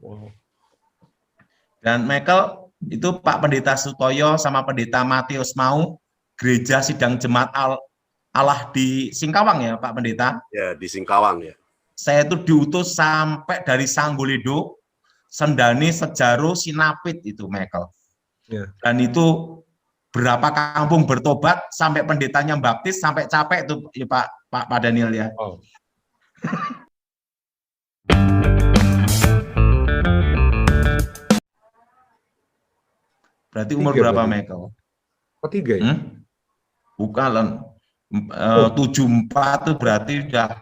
wow. Dan Michael itu Pak Pendeta Sutoyo sama Pendeta Matius mau gereja sidang jemaat Allah di Singkawang ya Pak Pendeta? Ya, di Singkawang ya. Saya itu diutus sampai dari Sanggolido, Sendani, Sejaru, Sinapit itu Michael. Ya. Dan itu berapa kampung bertobat sampai pendetanya baptis sampai capek itu ya Pak Daniel ya. Wow. Berarti umur 3 berapa berarti. Michael? Oh 3 ya? Bukan, 74 itu berarti udah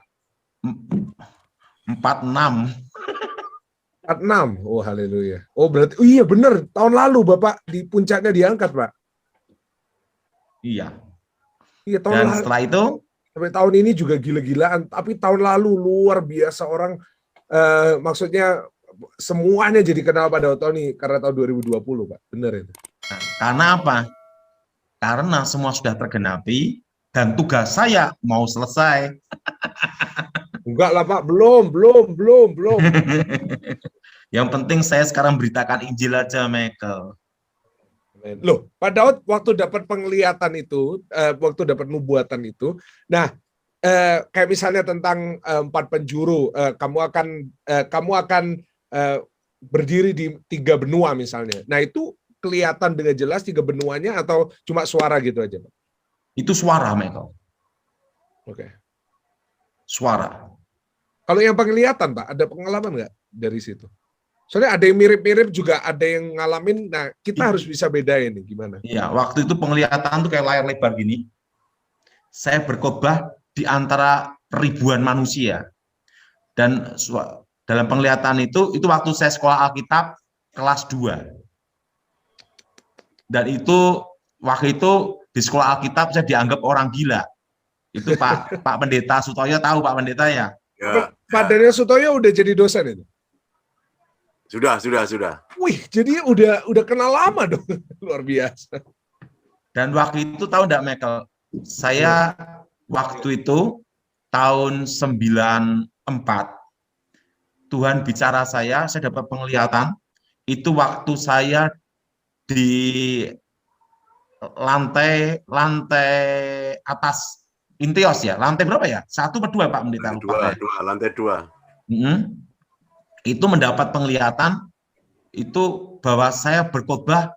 46. 46. Oh haleluya. Oh berarti iya benar, tahun lalu Bapak di puncaknya diangkat, Pak. Iya. Iya tahun Dan lalu. setelah itu Sampai tahun ini juga gila-gilaan, tapi tahun lalu luar biasa orang maksudnya semuanya jadi kenal pada Ottoni karena tahun 2020, Pak. Benar itu. nah, karena apa? Karena semua sudah tergenapi dan tugas saya mau selesai. Enggak lah, Pak. Belum. Yang penting saya sekarang beritakan Injil aja, Michael. Loh, Pak Daud waktu dapat penglihatan itu, waktu dapat nubuatan itu, nah kayak misalnya tentang 4 penjuru, kamu akan berdiri di 3 benua misalnya. Nah itu kelihatan dengan jelas 3 benuanya atau cuma suara gitu aja, Pak? Itu suara, Michael. Oke. Suara. Kalau yang penglihatan, Pak, ada pengalaman nggak dari situ? Soalnya ada yang mirip-mirip juga, ada yang ngalamin. Nah, kita harus bisa bedain nih gimana. Iya, waktu itu penglihatan tuh kayak layar lebar gini. Saya berkhotbah di antara ribuan manusia. Dan dalam penglihatan itu waktu saya sekolah Alkitab kelas 2. Dan itu waktu itu di sekolah Alkitab saya dianggap orang gila. Itu Pak Pendeta Sutoyo tahu Pak Pendeta ya? Ya, Pak Daniel Sutoyo udah jadi dosen itu? sudah. Wih, jadi udah kenal lama dong. Luar biasa. Dan waktu itu tahu enggak Michael? Saya waktu itu tahun 94 Tuhan bicara saya dapat penglihatan itu waktu saya di lantai atas Intios ya, lantai berapa ya? 1 atau 2 Pak Pendeta? Lantai 2. Itu mendapat penglihatan itu bahwa saya berkhotbah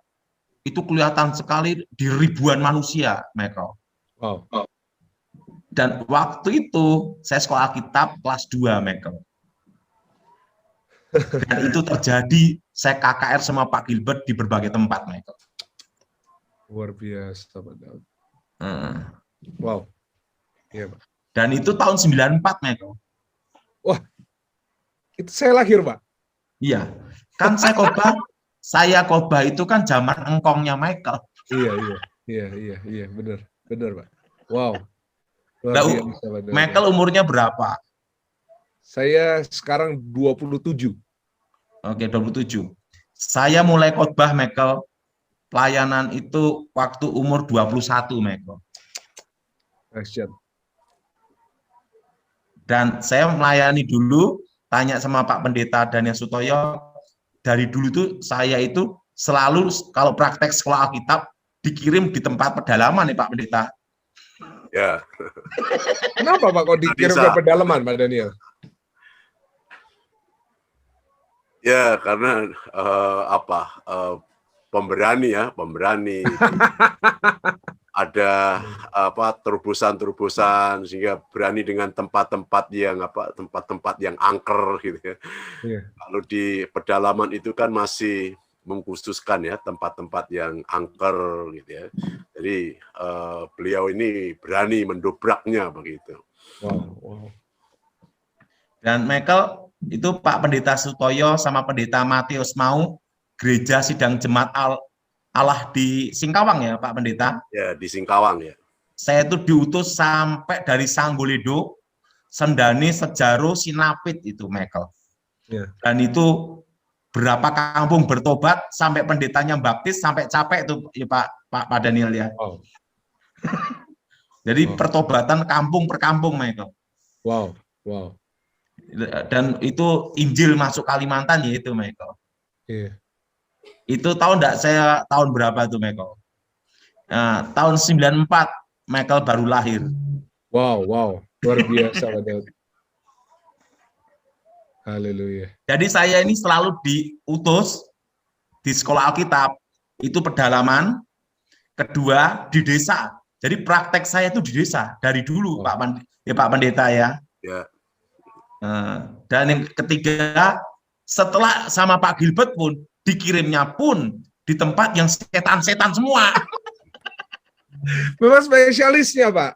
itu kelihatan sekali di ribuan manusia, Michael. Wow. Dan waktu itu saya sekolah Alkitab kelas 2, Michael. Dan itu terjadi, saya KKR sama Pak Gilbert di berbagai tempat, Michael. Luar biasa, Pak Daud. Wow. Iya, Pak. Dan itu tahun 94, Michael. Wah, itu saya lahir, Pak. Iya. Kan saya khotbah itu kan zaman engkongnya Michael. Iya, benar, Pak. Wow. Nah, Michael umurnya berapa? Saya sekarang 27. Oke, 27. Saya mulai khotbah, Michael, pelayanan itu waktu umur 21, Michael. Dahsyat. Dan saya melayani dulu, tanya sama Pak Pendeta Daniel Sutoyo, dari dulu tuh saya itu selalu kalau praktek sekolah Alkitab dikirim di tempat pedalaman nih Pak Pendeta. Ya. Kenapa Pak kok dikirim ke pedalaman Pak Daniel? Ya karena pemberani. Ada terobosan sehingga berani dengan tempat-tempat yang angker gitu ya. Yeah. Kalau di pedalaman itu kan masih mengkhususkan ya tempat-tempat yang angker gitu ya. Jadi beliau ini berani mendobraknya begitu. Wow. Dan Michael itu Pak Pendeta Sutoyo sama Pendeta Matius mau gereja sidang jemaat Allah di Singkawang ya Pak Pendeta? Ya di Singkawang ya. Saya itu diutus sampai dari Sanggolido, Sendani, Sejaru, Sinapit itu Michael. Ya. Dan itu berapa kampung bertobat sampai pendetanya baptis sampai capek itu ya Pak Daniel ya. Wow. Jadi pertobatan kampung per kampung Michael. Wow. Dan itu Injil masuk Kalimantan ya itu Michael. Iya. Itu tahun berapa tuh Michael? Nah, tahun 94 Michael baru lahir. Wow, luar biasa Pak Daud. Haleluya. Jadi saya ini selalu diutus di sekolah Alkitab, itu pedalaman, kedua di desa. Jadi praktek saya itu di desa dari dulu, Pak Pendeta ya. Ya. Dan yang ketiga, setelah sama Pak Gilbert pun dikirimnya pun di tempat yang setan-setan semua. Memang spesialisnya Pak.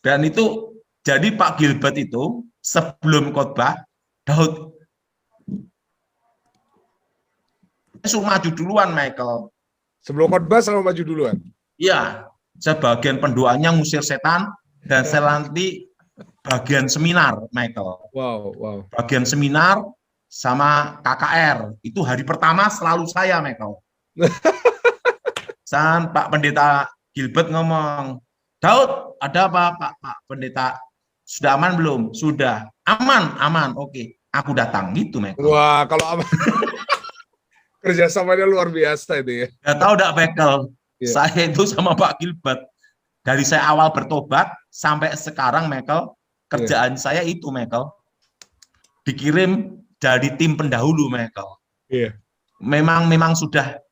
Dan itu jadi Pak Gilbert itu sebelum khotbah, Daud suruh maju duluan Michael. Sebelum khotbah selalu maju duluan. Iya, sebagian pendoanya ngusir setan dan saya nanti bagian seminar Michael. Wow. Bagian seminar sama KKR itu hari pertama selalu saya Michael. San Pak Pendeta Gilbert ngomong, Daud ada apa Pak Pendeta? Sudah aman belum? Sudah. Aman. Oke, aku datang gitu Michael. Wah, kalau aman. Kerjasamanya luar biasa itu ya. Nggak tahu enggak Michael, Yeah. saya itu sama Pak Gilbert, dari saya awal bertobat sampai sekarang Michael, kerjaan saya itu Michael, dikirim dari tim pendahulu Michael. Iya. Memang sudah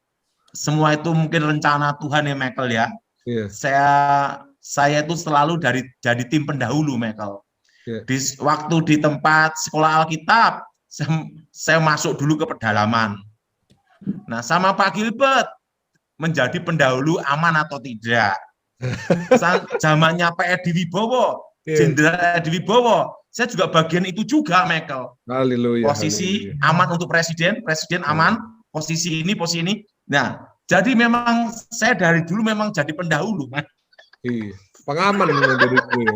semua itu mungkin rencana Tuhan ya Michael ya. Iya. Saya itu selalu jadi tim pendahulu Michael. Yeah. Waktu di tempat sekolah Alkitab, saya masuk dulu ke pedalaman. Nah, sama Pak Gilbert menjadi pendahulu aman atau tidak. Zamannya Pak Edi Wibowo, Jenderal Edi Wibowo, saya juga bagian itu juga, Michael. Haleluya. Posisi aman untuk presiden aman, posisi ini. Nah, jadi memang saya dari dulu memang jadi pendahulu. Iya. Pengaman dari dulu.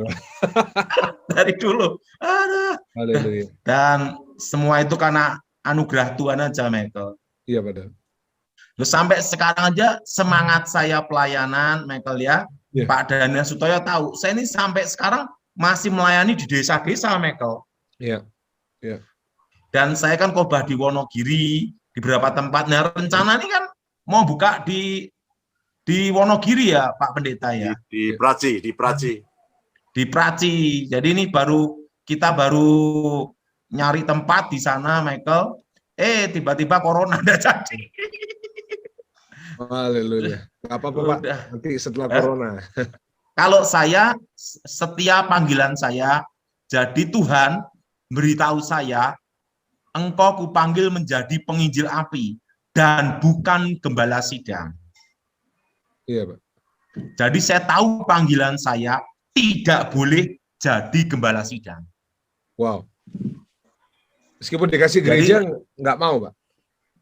Dari dulu. Haleluya. Dan semua itu karena anugerah Tuhan aja, Michael. Iya, Pak. Terus sampai sekarang aja semangat saya pelayanan, Michael ya. Yeah. Pak Daniel Sutoyo tahu, saya ini sampai sekarang masih melayani di desa-desa, Michael. Iya. Yeah. Dan saya kan khotbah di Wonogiri, di beberapa tempat. Nah, rencana ini kan mau buka di Wonogiri ya, Pak Pendeta ya. Di Praci. Di Praci. Jadi ini kita baru nyari tempat di sana, Michael. Tiba-tiba corona udah jadi. Haleluya. Gak apa-apa Pak, nanti setelah corona. Kalau saya, setiap panggilan saya, jadi Tuhan beritahu saya, engkau kupanggil menjadi penginjil api, dan bukan gembala sidang. Iya Pak. Jadi saya tahu panggilan saya tidak boleh jadi gembala sidang. Wow. Meskipun dikasih gereja, nggak mau Pak?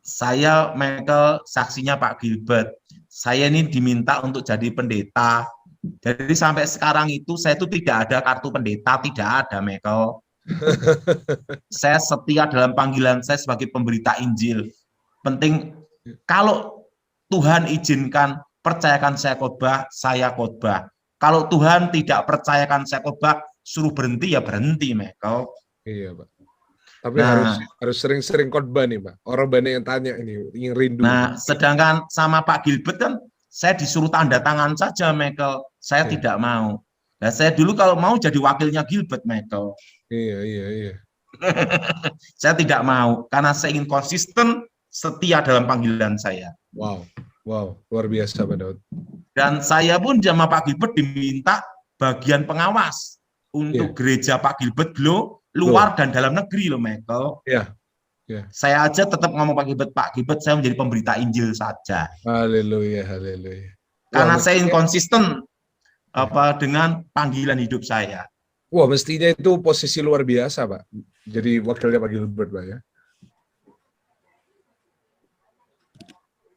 Saya, Michael, saksinya Pak Gilbert. Saya ini diminta untuk jadi pendeta. Jadi sampai sekarang itu saya itu tidak ada kartu pendeta, tidak ada, Michael. Saya setia dalam panggilan saya sebagai pemberita Injil. Penting, kalau Tuhan izinkan, percayakan saya khotbah, saya khotbah. Kalau Tuhan tidak percayakan saya khotbah, suruh berhenti, ya berhenti, Michael. Iya, Pak. Tapi harus sering-sering khotbah nih, Pak. Orang banyak yang tanya ini, yang rindu. Nah, sedangkan sama Pak Gilbert kan saya disuruh tanda tangan saja, Michael. Saya tidak mau. Nah, saya dulu kalau mau jadi wakilnya Gilbert, Michael. Iya. Saya tidak mau karena saya ingin konsisten, setia dalam panggilan saya. Wow, luar biasa Pak Daud. Dan saya pun sama Pak Gilbert diminta bagian pengawas untuk gereja Pak Gilbert luar dan dalam negeri loh, Michael. Iya. Saya aja tetap ngomong Pak Gilbert, saya menjadi pemberita Injil saja. Haleluya. Karena saya ingin konsisten dengan panggilan hidup saya. Wah, mestinya itu posisi luar biasa, Pak. Jadi wakilnya Pak Gilbert, Pak ya.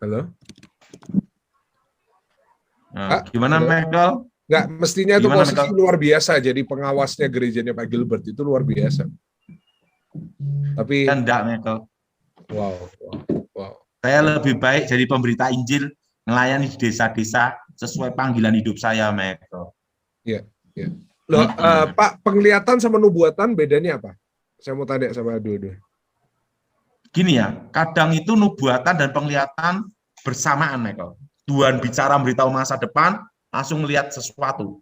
Halo? Nah, gimana, Michael? Enggak, mestinya itu posisi luar biasa. Jadi pengawasnya gerejanya Pak Gilbert itu luar biasa. Tapi enggak, Michael. Wow. Saya lebih baik jadi pemberita Injil, melayani di desa-desa sesuai panggilan hidup saya, Michael. Iya. Loh, Pak, penglihatan sama nubuatan bedanya apa? Saya mau tanya sama dua-dua. Gini ya, kadang itu nubuatan dan penglihatan bersamaan, Michael. Tuhan bicara memberitahu masa depan, langsung melihat sesuatu.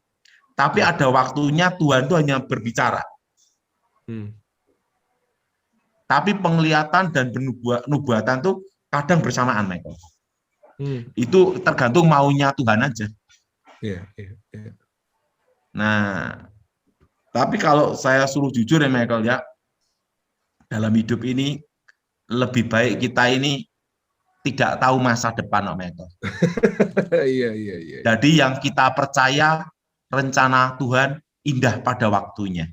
Tapi ada waktunya Tuhan itu hanya berbicara. Tapi penglihatan dan nubuatan itu kadang bersamaan, Michael. Itu tergantung maunya Tuhan aja. Nah, tapi kalau saya suruh jujur ya, Michael, ya, dalam hidup ini lebih baik kita ini tidak tahu masa depan, Michael. Iya. Jadi yang kita percaya rencana Tuhan indah pada waktunya.